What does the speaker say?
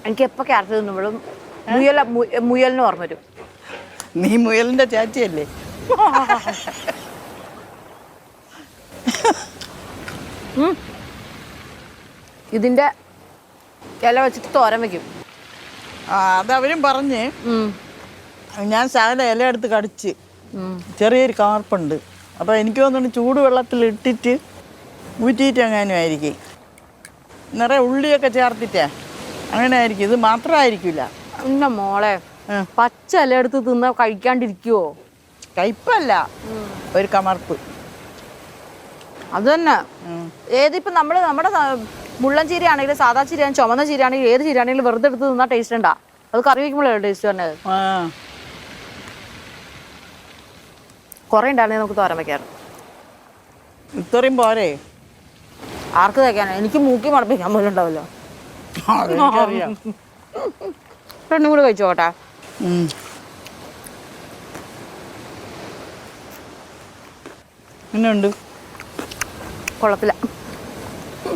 എനിക്ക് എപ്പോൾ ക്യാരറ്റ് തിന്നുമ്പോഴും മുയലിന് ഓർമ്മ വരും. നീ മുയലിന്റെ ചാച്ചിയല്ലേ? ഇതിന്റെ ഇല വെച്ചിട്ട് തോരൻ വെക്കും. അതവരും പറഞ്ഞ്. ഞാൻ ശകല ഇല എടുത്ത് കടിച്ച് ചെറിയൊരു കാർപ്പുണ്ട്. അപ്പോൾ എനിക്ക് തോന്നുന്നു ചൂടുവെള്ളത്തിൽ ഇട്ടിട്ട് ഊറ്റിയിട്ട് എങ്ങാനും ആയിരിക്കും. നിറയെ ഉള്ളിയൊക്കെ ചേർത്തിട്ടേ അങ്ങനെ ആയിരിക്കും. ഇത് മാത്രമായിരിക്കില്ല. എൻ്റെ മോളെ, പച്ച ഇല എടുത്ത് തിന്നാ കഴിക്കാണ്ടിരിക്കുവോ? കയ്പല്ല, ഒരു കമർപ്പ്. അത് തന്നെ. ഏതിപ്പോൾ നമ്മുടെ മുള്ളൻ ചീര ആണെങ്കിലും സാധാ ചീരയാണെങ്കിലും ചുമന്ന ചീര ആണെങ്കിലും ഏത് ചീര ആണെങ്കിലും വെറുതെ എടുത്ത് തിന്നാൽ ടേസ്റ്റ് ഉണ്ടാ. അത് കറി വയ്ക്കുമ്പോഴേ ടേസ്റ്റ് തന്നെ. കുറേ ഉണ്ടായിരുന്നെങ്കിൽ നമുക്ക് തോരൻ വയ്ക്കാറ്. ഇത്രയും പോരെ? ആർക്ക് തയ്ക്കാനാ? എനിക്ക് മൂക്കി മടപ്പിക്കാൻ പോലും ഉണ്ടാവല്ലോ. രണ്ടും കൂടെ കഴിച്ചോട്ടെ. എന്നുണ്ട്? കൊള്ളത്തില്ല.